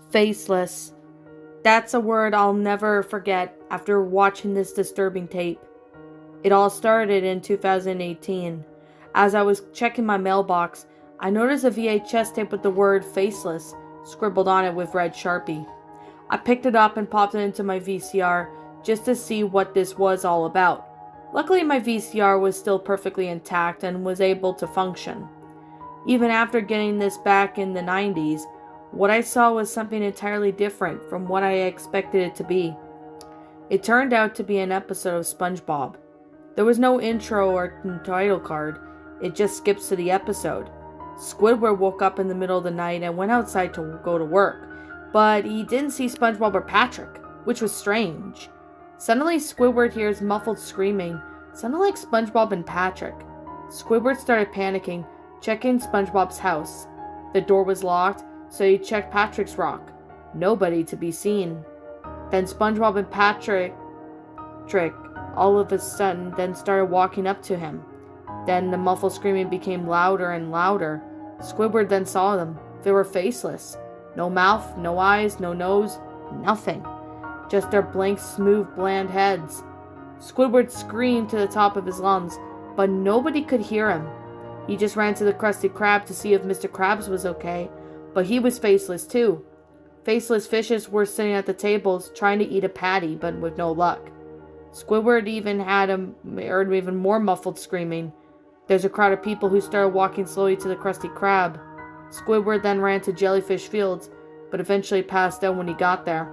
Faceless. That's a word I'll never forget after watching this disturbing tape. It all started in 2018. As I was checking my mailbox, I noticed a VHS tape with the word faceless scribbled on it with red Sharpie. I picked it up and popped it into my VCR just to see what this was all about. Luckily, my VCR was still perfectly intact and was able to function. Even after getting this back in the 90s, what I saw was something entirely different from what I expected it to be. It turned out to be an episode of SpongeBob. There was no intro or title card, it just skips to the episode. Squidward woke up in the middle of the night and went outside to go to work, but he didn't see SpongeBob or Patrick, which was strange. Suddenly, Squidward hears muffled screaming, sounding like SpongeBob and Patrick. Squidward started panicking, checking SpongeBob's house. The door was locked, so he checked Patrick's rock. Nobody to be seen. Then SpongeBob and Patrick all of a sudden then started walking up to him. Then the muffled screaming became louder and louder. Squidward then saw them. They were faceless. No mouth, no eyes, no nose, nothing. Just their blank, smooth, bland heads. Squidward screamed to the top of his lungs, but nobody could hear him. He just ran to the Krusty Krab to see if Mr. Krabs was okay, but he was faceless too. Faceless fishes were sitting at the tables trying to eat a patty, but with no luck. Squidward even heard even more muffled screaming. There's a crowd of people who started walking slowly to the Krusty Krab. Squidward then ran to Jellyfish Fields, but eventually passed out when he got there.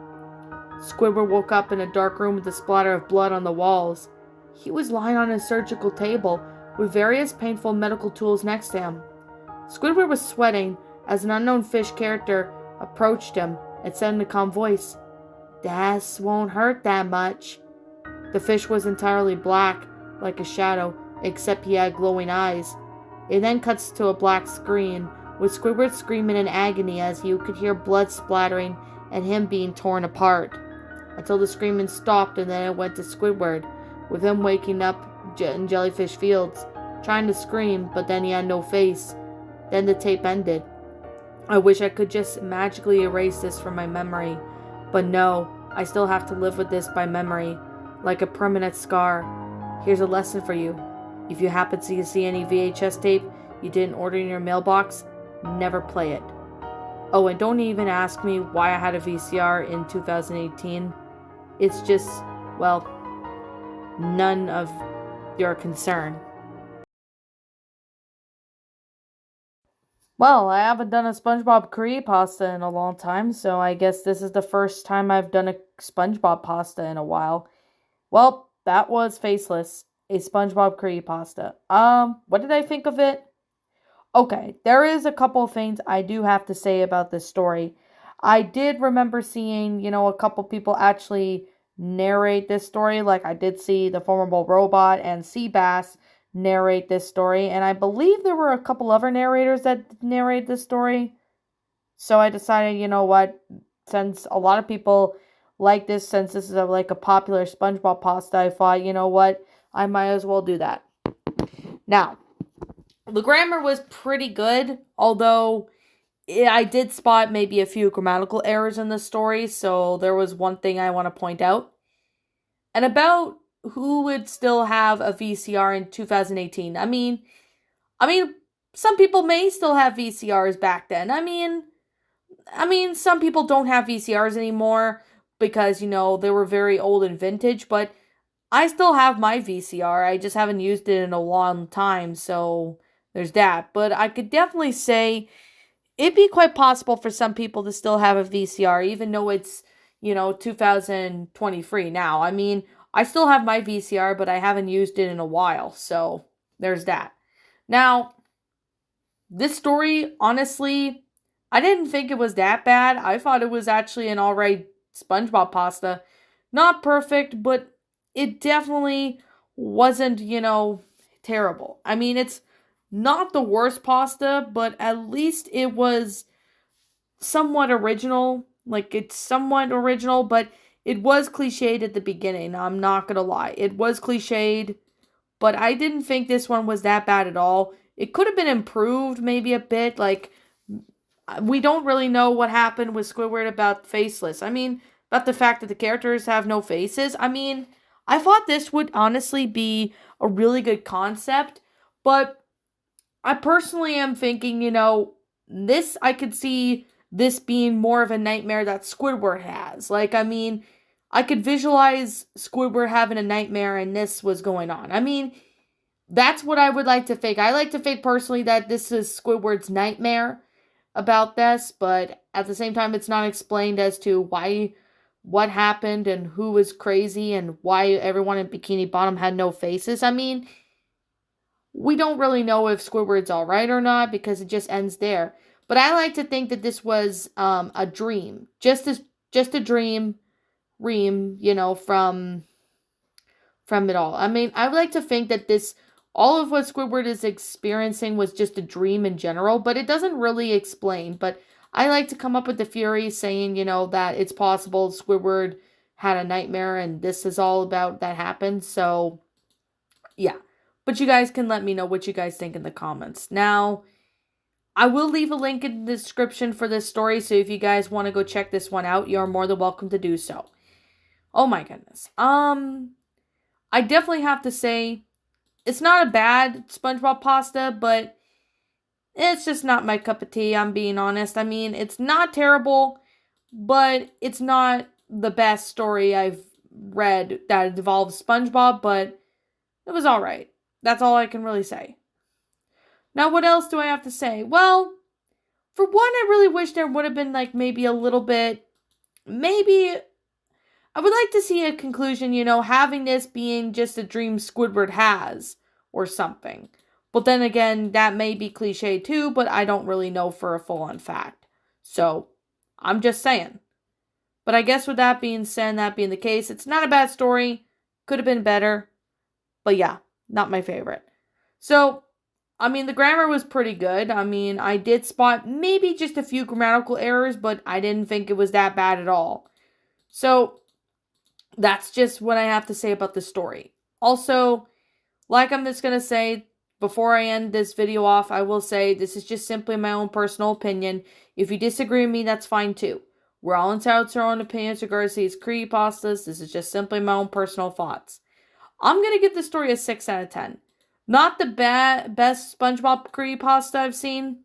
Squidward woke up in a dark room with a splatter of blood on the walls. He was lying on a surgical table with various painful medical tools next to him. Squidward was sweating as an unknown fish character approached him and said in a calm voice, "This won't hurt that much." The fish was entirely black, like a shadow, except he had glowing eyes. It then cuts to a black screen, with Squidward screaming in agony as you could hear blood splattering and him being torn apart. Until the screaming stopped and then it went to Squidward, with him waking up in Jellyfish Fields, trying to scream, but then he had no face. Then the tape ended. I wish I could just magically erase this from my memory, but no, I still have to live with this by memory, like a permanent scar. Here's a lesson for you. If you happen to see any VHS tape you didn't order in your mailbox, never play it. Oh, and don't even ask me why I had a VCR in 2018. It's just, well, none of your concern. Well, I haven't done a SpongeBob creepypasta in a long time, so I guess this is the first time I've done a SpongeBob pasta in a while. Well, that was Faceless, a SpongeBob creepypasta. What did I think of it? Okay, there is a couple things I do have to say about this story. I did remember seeing, a couple people actually narrate this story. Like, I did see the Formable Robot and Seabass narrate this story, and I believe there were a couple other narrators that narrate this story. So I decided, what, since a lot of people like this, since this is like a popular SpongeBob pasta, I thought, what, I might as well do that. Now, the grammar was pretty good, although I did spot maybe a few grammatical errors in the story, so there was one thing I want to point out. And about who would still have a VCR in 2018. I mean, some people may still have VCRs back then. I mean, some people don't have VCRs anymore because, they were very old and vintage, but I still have my VCR. I just haven't used it in a long time, so there's that. But I could definitely say it'd be quite possible for some people to still have a VCR, even though it's, 2023 now. I mean, I still have my VCR, but I haven't used it in a while, so there's that. Now, this story, honestly, I didn't think it was that bad. I thought it was actually an alright SpongeBob pasta. Not perfect, but it definitely wasn't, terrible. I mean, it's not the worst pasta, but at least it was somewhat original. Like, it's somewhat original, but it was cliched at the beginning. I'm not gonna lie. It was cliched, but I didn't think this one was that bad at all. It could have been improved maybe a bit. Like, we don't really know what happened with Squidward about Faceless. I mean, about the fact that the characters have no faces. I mean, I thought this would honestly be a really good concept, but I personally am thinking, this, I could see this being more of a nightmare that Squidward has. Like, I mean, I could visualize Squidward having a nightmare and this was going on. I mean, that's what I would like to think. I like to think personally that this is Squidward's nightmare about this, but at the same time, it's not explained as to what happened and who was crazy and why everyone in Bikini Bottom had no faces. I mean, we don't really know if Squidward's alright or not because it just ends there. But I like to think that this was a dream. Just a dream, from it all. I mean, I would like to think that all of what Squidward is experiencing was just a dream in general, but it doesn't really explain. But I like to come up with the theory saying, that it's possible Squidward had a nightmare and this is all about that happened. So, yeah. But you guys can let me know what you guys think in the comments. Now, I will leave a link in the description for this story, so if you guys want to go check this one out, you're more than welcome to do so. Oh my goodness. I definitely have to say, it's not a bad SpongeBob pasta, but it's just not my cup of tea, I'm being honest. I mean, it's not terrible, but it's not the best story I've read that involves SpongeBob, but it was alright. That's all I can really say. Now, what else do I have to say? Well, for one, I really wish there would have been, maybe a little bit, maybe, I would like to see a conclusion, having this being just a dream Squidward has, or something. But then again, that may be cliche too, but I don't really know for a full-on fact. So, I'm just saying. But I guess with that being said, that being the case, it's not a bad story. Could have been better. But yeah, not my favorite. So, I mean, the grammar was pretty good. I mean, I did spot maybe just a few grammatical errors, but I didn't think it was that bad at all. So, that's just what I have to say about the story. Also, like I'm just going to say, before I end this video off, I will say this is just simply my own personal opinion. If you disagree with me, that's fine too. We're all entitled to our own opinions regarding these creepypastas. This is just simply my own personal thoughts. I'm going to give this story a 6 out of 10. Not the best SpongeBob creepypasta I've seen,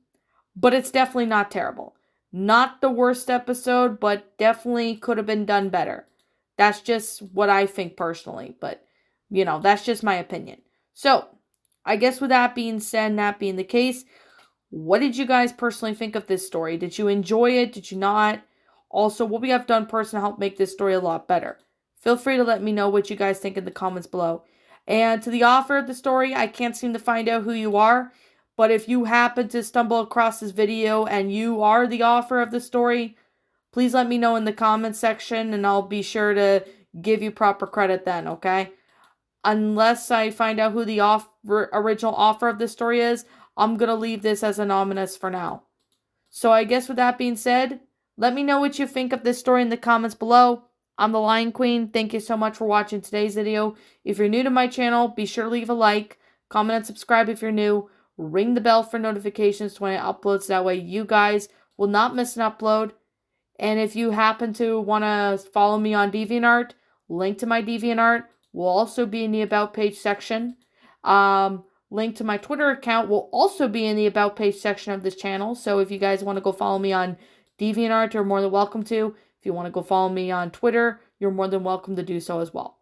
but it's definitely not terrible. Not the worst episode, but definitely could have been done better. That's just what I think personally, but, that's just my opinion. So, I guess with that being said, and that being the case, what did you guys personally think of this story? Did you enjoy it? Did you not? Also, what we have done personally to help make this story a lot better. Feel free to let me know what you guys think in the comments below. And to the author of the story, I can't seem to find out who you are, but if you happen to stumble across this video and you are the author of the story, please let me know in the comments section and I'll be sure to give you proper credit then, okay? Unless I find out who the original author of this story is, I'm going to leave this as anonymous for now. So I guess with that being said, let me know what you think of this story in the comments below. I'm the Lion Queen. Thank you so much for watching today's video. If you're new to my channel, be sure to leave a like, comment, and subscribe if you're new. Ring the bell for notifications when I upload so that way you guys will not miss an upload. And if you happen to want to follow me on DeviantArt, link to my DeviantArt will also be in the About page section. Link to my Twitter account will also be in the About page section of this channel. So if you guys want to go follow me on DeviantArt, you're more than welcome to. If you want to go follow me on Twitter, you're more than welcome to do so as well.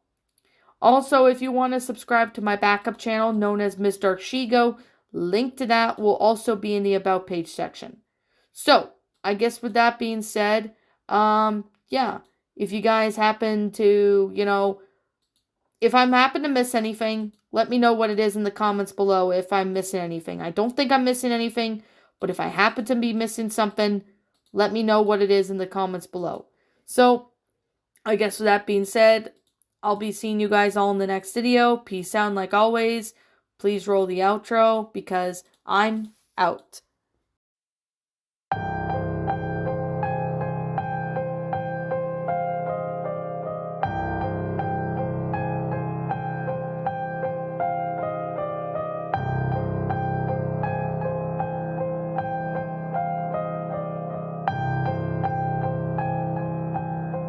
Also, if you want to subscribe to my backup channel known as Miss Dark Shigo, link to that will also be in the About page section. So, I guess with that being said, yeah, if you guys happen to, if I'm happen to miss anything, let me know what it is in the comments below if I'm missing anything. I don't think I'm missing anything, but if I happen to be missing something, let me know what it is in the comments below. So, I guess with that being said, I'll be seeing you guys all in the next video. Peace out, and like always, please roll the outro because I'm out.